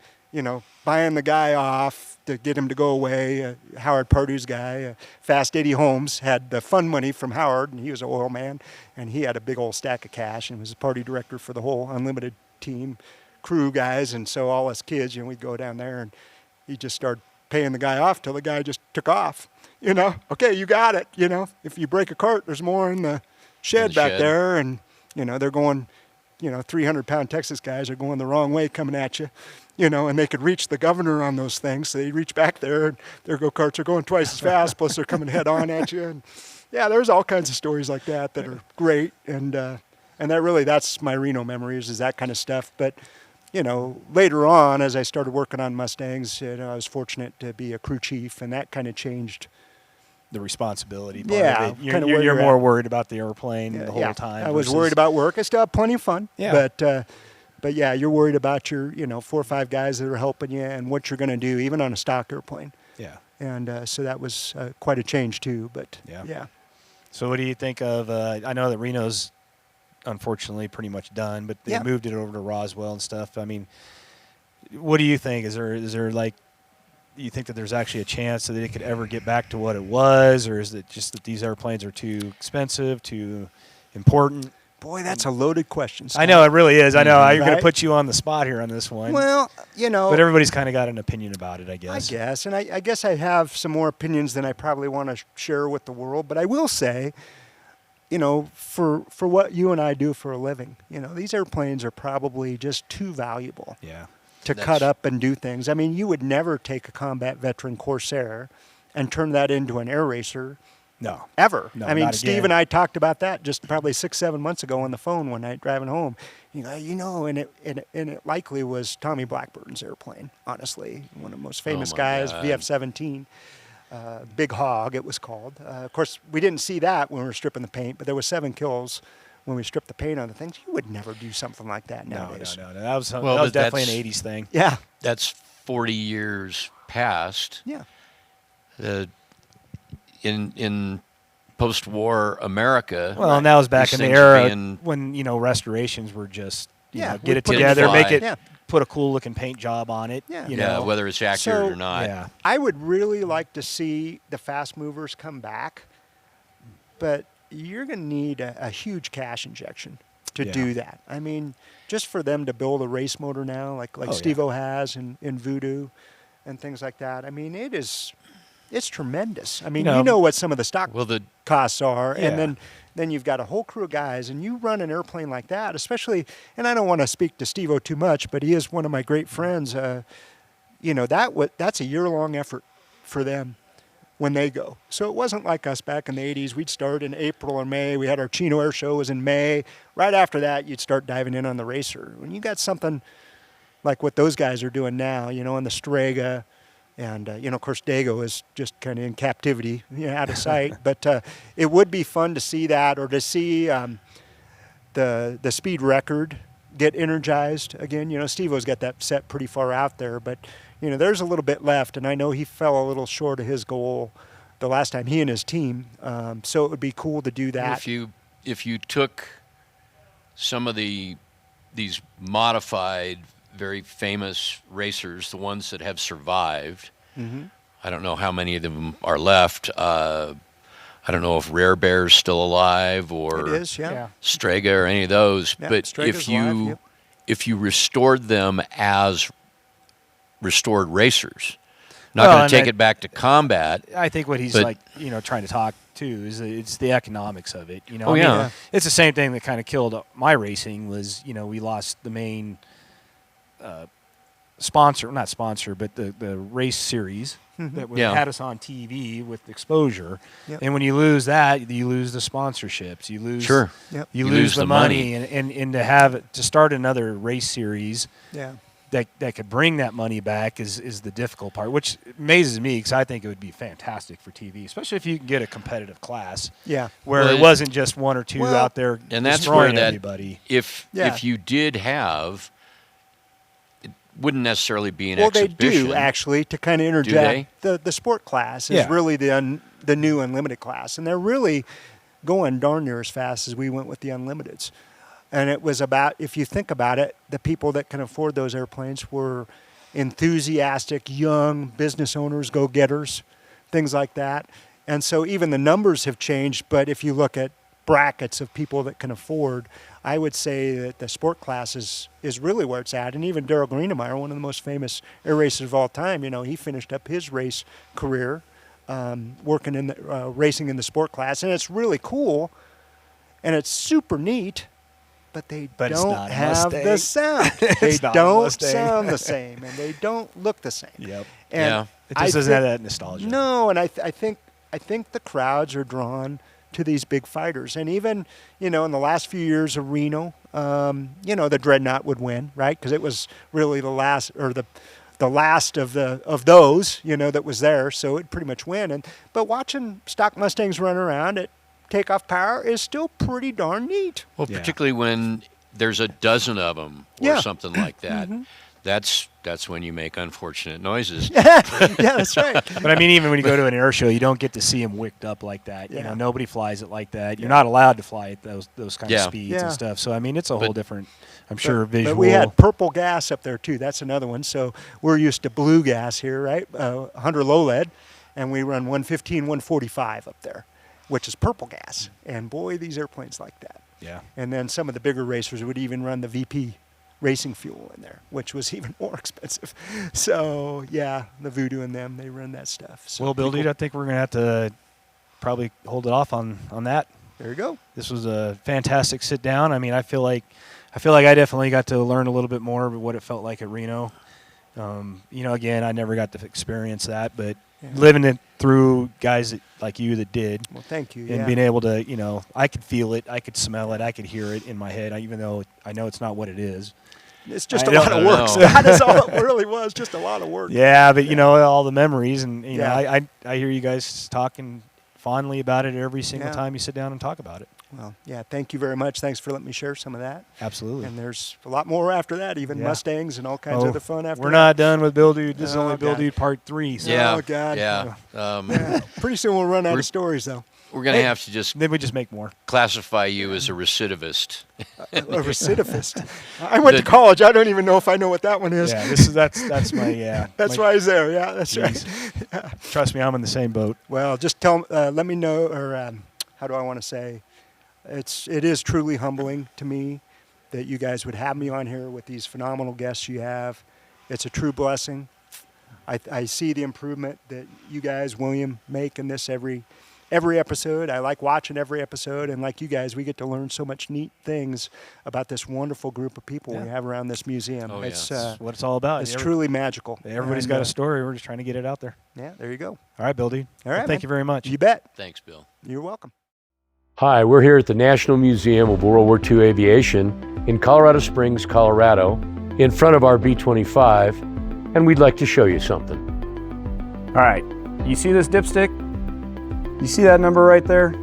buying the guy off to get him to go away. Howard Pardue's guy, Fast Eddie Holmes, had the fund money from Howard, and he was an oil man. And he had a big old stack of cash and was the party director for the whole Unlimited team, crew guys. And so all us kids, we'd go down there and he just started paying the guy off till the guy just took off. Okay, you got it. If you break a cart, there's more in the shed back there, and they're going, 300-pound Texas guys are going the wrong way coming at you, and they could reach the governor on those things. So they reach back there, and their go-karts are going twice as fast, plus they're coming head on at you. And there's all kinds of stories like that are great, and that's my Reno memories, is that kind of stuff. But later on, as I started working on Mustangs, I was fortunate to be a crew chief, and that kind of changed the responsibility part of it. You're more worried about the airplane the whole time. I was worried about work. I still have plenty of fun. Yeah. But you're worried about your 4 or 5 guys that are helping you and what you're going to do, even on a stock airplane. Yeah. And so that was quite a change too. But yeah. So what do you think of? I know that Reno's unfortunately pretty much done, but they moved it over to Roswell and stuff. I mean, what do you think? Is there like, do you think that there's actually a chance that it could ever get back to what it was, or is it just that these airplanes are too expensive, too important? Boy, that's a loaded question, Scott. I know, it really is. I know. I'm going to put you on the spot here on this one. Well, But everybo's kind of got an opinion about it, I guess. And I guess I have some more opinions than I probably want to share with the world. But I will say, for what you and I do for a living, these airplanes are probably just too valuable. Yeah. To cut up and do things. I mean, you would never take a combat veteran Corsair and turn that into an air racer. No. Ever. No, I mean, not Steve again. and I talked about that just probably 6-7 months ago on the phone one night driving home. And it likely was Tommy Blackburn's airplane, honestly. One of the most famous guys, God. VF-17. Big Hog, it was called. Of course, we didn't see that when we were stripping the paint, but there was 7 kills when we stripped the paint on the things. You would never do something like that nowadays. No. That was definitely an 80s thing. Yeah. That's 40 years past. Yeah. In post-war America. Well, and that was back in the era when, restorations were just, get it together, make it, put a cool-looking paint job on it. Yeah. Whether it's accurate or not. Yeah. I would really like to see the fast movers come back, but you're going to need a huge cash injection to do that. I mean, just for them to build a race motor now, like Steve-O has in Voodoo and things like that. I mean, it's tremendous. I mean, you know what some of the stock costs are, and then you've got a whole crew of guys, and you run an airplane like that, especially, and I don't want to speak to Steve-O too much, but he is one of my great friends. That's a year-long effort for them when they go. So it wasn't like us back in the 80s. We'd start in April or May. We had our Reno Air Show was in May. Right after that, you'd start diving in on the racer. When you got something like what those guys are doing now, in the Strega, and, of course, Dago is just kind of in captivity, out of sight. But it would be fun to see that, or to see, the speed record get energized again. You know, Steve-O's got that set pretty far out there, but you know, there's a little bit left, and I know he fell a little short of his goal the last time, he and his team. So it would be cool to do that. If you took some of these modified, very famous racers, the ones that have survived, I don't know how many of them are left. I don't know if Rare Bear's still alive or It is, yeah. Strega or any of those. Yeah, but Strega's alive, if you restored them as restored racers, not going to take it back to combat. I think what he's trying to talk to is it's the economics of it. You know, it's the same thing that kind of killed my racing was, you know, we lost the main not sponsor, but the race series that had us on TV with exposure. And when you lose that, you lose the sponsorships, you lose you lose the money. And to start another race series that could bring that money back is the difficult part, which amazes me because I think it would be fantastic for TV, especially if you can get a competitive class where it wasn't just one or two out there and that's destroying where everybody. If you did have, it wouldn't necessarily be an exhibition. Well, they do actually, to kind of interject. The sport class is really the new unlimited class, and they're really going darn near as fast as we went with the unlimiteds. And it was about, if you think about it, the people that can afford those airplanes were enthusiastic, young business owners, go-getters, things like that. And so even the numbers have changed, but if you look at brackets of people that can afford, I would say that the sport class is really where it's at. And even Darrell Greenemeyer, one of the most famous air racers of all time, you know, he finished up his race career working in the, racing in the sport class. And it's really cool, and it's super neat. But they don't have the sound. They don't sound the same, and they don't look the same. And it just doesn't have that nostalgia. No, and I think the crowds are drawn to these big fighters, and even in the last few years of Reno, the Dreadnought would win, right? Because it was really the last or the last of those that was there, so it'd pretty much win. But watching stock Mustangs run around at takeoff power is still pretty darn neat. Well, particularly when there's a dozen of them or something like that. That's when you make unfortunate noises. That's right. But I mean, even when you go to an air show, you don't get to see them wicked up like that. You know, nobody flies it like that. You're not allowed to fly at those kind of speeds and stuff. So I mean, it's a whole different, I'm sure, visual. But we had purple gas up there too. That's another one. So we're used to blue gas here, right? 100 low lead, and we run 115, 145 up there, which is purple gas. And boy, these airplanes like that. Yeah. And then some of the bigger racers would even run the VP racing fuel in there, which was even more expensive. So, yeah, the Voodoo and them, they run that stuff. So well, Bill, dude, I think we're going to have to probably hold it off on that. There you go. This was a fantastic sit down. I mean, I feel like I definitely got to learn a little bit more of what it felt like at Reno. Again, I never got to experience that, but living it through guys like you that did. Well, thank you. And being able to, I could feel it, I could smell it, I could hear it in my head, even though I know it's not what it is. It's just a lot of work. So that is all it really was, just a lot of work. Yeah, but all the memories, and I hear you guys talking fondly about it every single time you sit down and talk about it. Well, thank you very much. Thanks for letting me share some of that. Absolutely. And there's a lot more after that, even Mustangs and all kinds of other fun after that. We're not done with Bill Dude. This is only Bill Dude Part 3. So. Oh, God. Yeah. Pretty soon we'll run out of stories, though. We're going to have to then we just make more. Classify you as a recidivist. A recidivist. I went to college. I don't even know if I know what that one is. Yeah, that's my That's why he's there. Yeah, that's right. Trust me, I'm in the same boat. Well, just let me know, or how do I want to say? It is truly humbling to me that you guys would have me on here with these phenomenal guests you have. It's a true blessing. I see the improvement that you guys, William, make in this every episode. I like watching every episode, and like you guys, we get to learn so much neat things about this wonderful group of people we have around this museum. Oh, it's what it's all about. It's truly magical. Everybody's got a story. We're just trying to get it out there. Yeah, there you go. All right, Bill D. All right, well, thank you very much. You bet. Thanks, Bill. You're welcome. Hi, we're here at the National Museum of World War II Aviation in Colorado Springs, Colorado, in front of our B-25, and we'd like to show you something. All right, you see this dipstick? You see that number right there?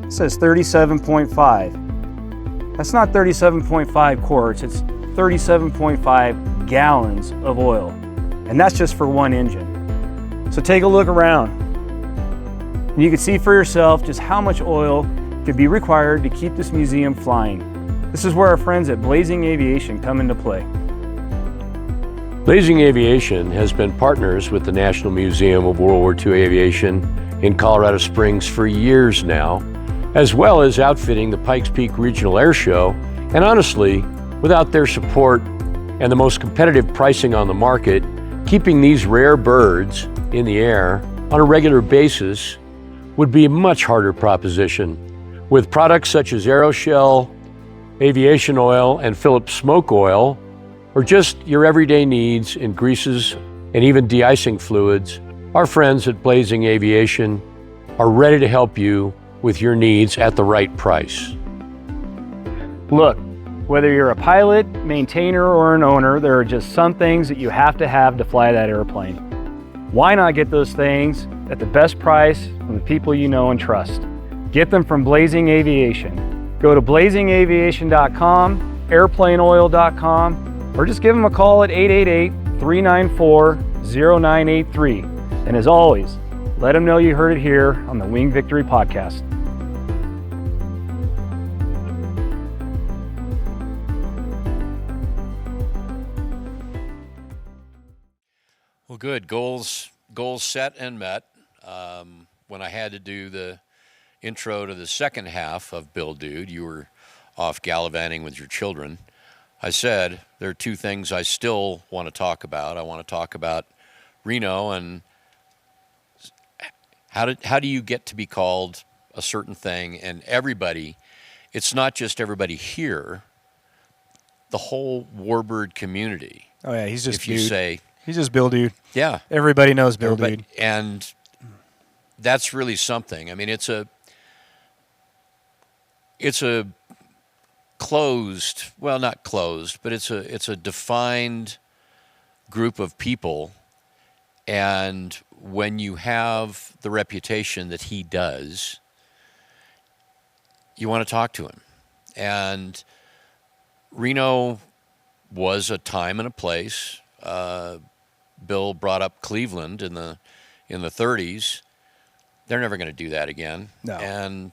It says 37.5. That's not 37.5 quarts, it's 37.5 gallons of oil. And that's just for one engine. So take a look around. And you can see for yourself just how much oil could be required to keep this museum flying. This is where our friends at Blazing Aviation come into play. Blazing Aviation has been partners with the National Museum of World War II Aviation in Colorado Springs for years now, as well as outfitting the Pikes Peak Regional Airshow. And honestly, without their support and the most competitive pricing on the market, keeping these rare birds in the air on a regular basis would be a much harder proposition. With products such as Aeroshell, aviation oil, and Phillips smoke oil, or just your everyday needs in greases and even de-icing fluids, our friends at Blazing Aviation are ready to help you with your needs at the right price. Look, whether you're a pilot, maintainer, or an owner, there are just some things that you have to fly that airplane. Why not get those things at the best price from the people you know and trust? Get them from Blazing Aviation. Go to blazingaviation.com, airplaneoil.com, or just give them a call at 888-394-0983. And as always, let them know you heard it here on the Winged Victory podcast. Well, good. Goals set and met. When I had to do the intro to the second half of Bill Dude, you were off gallivanting with your children. I said there are two things I still want to talk about. I want to talk about Reno and how do you get to be called a certain thing, and everybody, it's not just everybody here, the whole warbird community. Oh yeah, he's just if you say he's just Bill Dude. Yeah. Everybody knows Bill Dude. And that's really something. I mean, it's a closed, well, not closed, but it's a defined group of people. And when you have the reputation that he does, you want to talk to him. And Reno was a time and a place. Bill brought up Cleveland in the 30s. They're never going to do that again. No. And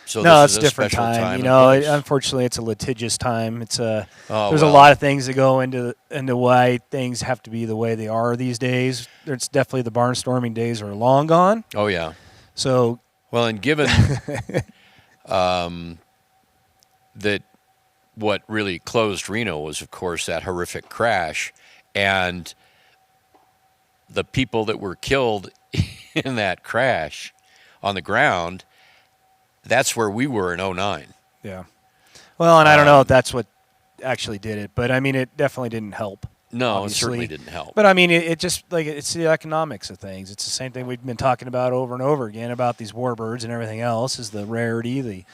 so no, this it's is a a different special time. time. You know, unfortunately, it's a litigious time. It's there's a well. lot of things that go into why things have to be the way they are these days. It's definitely the barnstorming days are long gone. Oh yeah. So well, and given that what really closed Reno was, of course, that horrific crash, and the people that were killed in that crash on the ground. That's where we were in 2009. Yeah. Well, and I don't know if that's what actually did it, but I mean, it definitely didn't help. No, obviously. It certainly didn't help. But I mean, it just like it's the economics of things. It's the same thing we've been talking about over and over again about these warbirds and everything else. Is the rarity,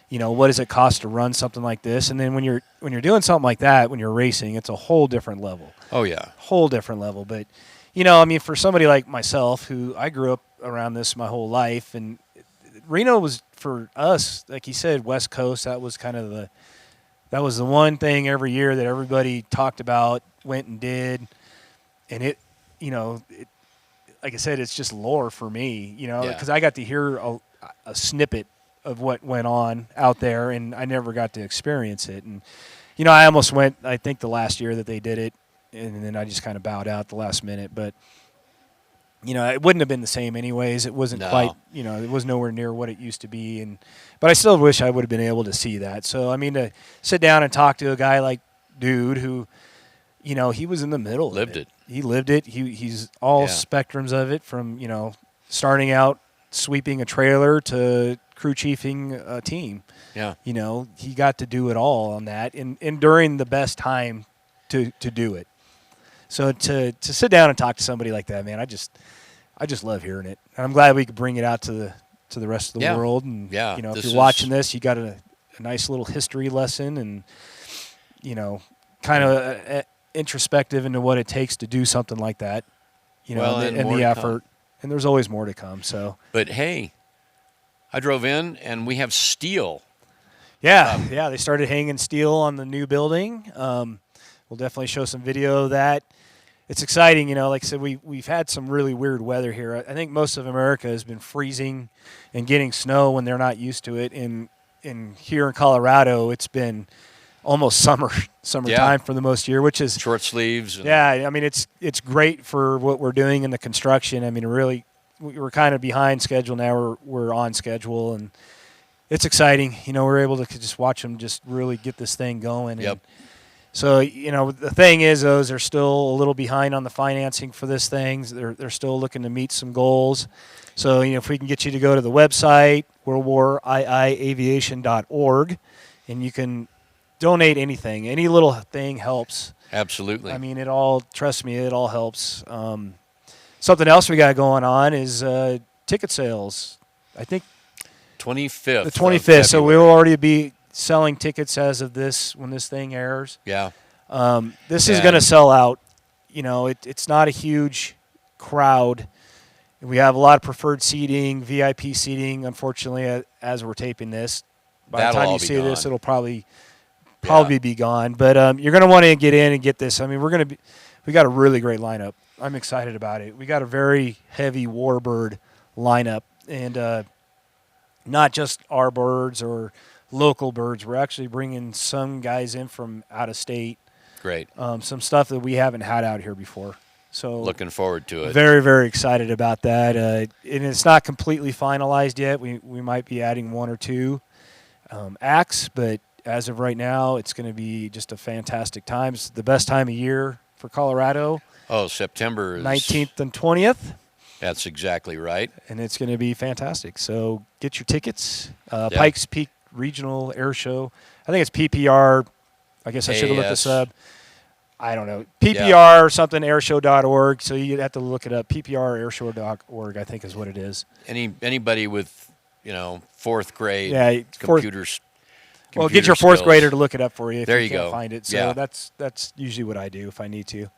what does it cost to run something like this? And then when you're doing something like that, when you're racing, it's a whole different level. Oh yeah, whole different level. But I mean, for somebody like myself, who I grew up around this my whole life, and Reno was for us, like you said, West Coast. That was kind of that was the one thing every year that everybody talked about, went and did, and it, like I said, it's just lore for me, because I got to hear a snippet of what went on out there, and I never got to experience it. And I almost went, I think the last year that they did it, and then I just kind of bowed out the last minute, but. It wouldn't have been the same anyways. It wasn't quite, it was nowhere near what it used to be. But I still wish I would have been able to see that. So, I mean, to sit down and talk to a guy like Dude who, he was in the middle of it. He lived it. He's all spectrums of it from, starting out sweeping a trailer to crew chiefing a team. Yeah. He got to do it all on that and during the best time to do it. So to sit down and talk to somebody like that, man, I just love hearing it. And I'm glad we could bring it out to the rest of the world. And if you're watching this, you got a nice little history lesson, and kind of introspective into what it takes to do something like that. And the effort. And there's always more to come. So, but hey, I drove in and we have steel. Yeah, they started hanging steel on the new building. We'll definitely show some video of that. It's exciting, you know. Like I said, we've had some really weird weather here. I think most of America has been freezing and getting snow when they're not used to it. In here in Colorado, it's been almost summertime for the most year, which is short sleeves. I mean, it's great for what we're doing in the construction. I mean, really, we're kind of behind schedule now. We're on schedule, and it's exciting. You know, we're able to just watch them just really get this thing going. Yep. And so, you know, the thing is, those are still a little behind on the financing for this thing. They're still looking to meet some goals. So, you know, if we can get you to go to the website, worldwariiaviation.org, and you can donate anything. Any little thing helps. Absolutely. I mean, trust me, it all helps. Something else we got going on is ticket sales. I think 25th. The 25th. So we'll already be selling tickets as of when this thing airs. Yeah. This is going to sell out. You know, it's not a huge crowd. We have a lot of preferred seating, VIP seating. Unfortunately, as we're taping this, by the time you see this, it'll probably be gone. But you're going to want to get in and get this. I mean, we got a really great lineup. I'm excited about it. We got a very heavy warbird lineup, and not just our birds or local birds. We're actually bringing some guys in from out of state. Great. Some stuff that we haven't had out here before. So looking forward to it. Very, very excited about that. And it's not completely finalized yet. We might be adding one or two acts, but as of right now, it's going to be just a fantastic time. It's the best time of year for Colorado. Oh, September is 19th and 20th. That's exactly right. And it's going to be fantastic. So get your tickets. Pikes Peak Regional Airshow. I think it's PPR. I guess I should have looked this up. I don't know. PPR or something, airshow.org. So you have to look it up. PPRairshow.org, I think is what it is. Anybody with, you know, fourth grade computers. Well, get your fourth grader to look it up for you if you can't go. find it. So that's usually what I do if I need to.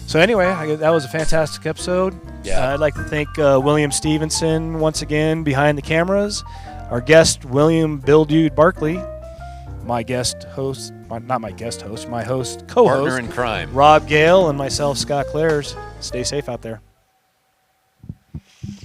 So anyway, that was a fantastic episode. Yeah. I'd like to thank William Stephenson once again behind the cameras. Our guest, William Bill Dude Barclay. My co-host, Partner in crime. Rob Gale, and myself, Scott Clares. Stay safe out there.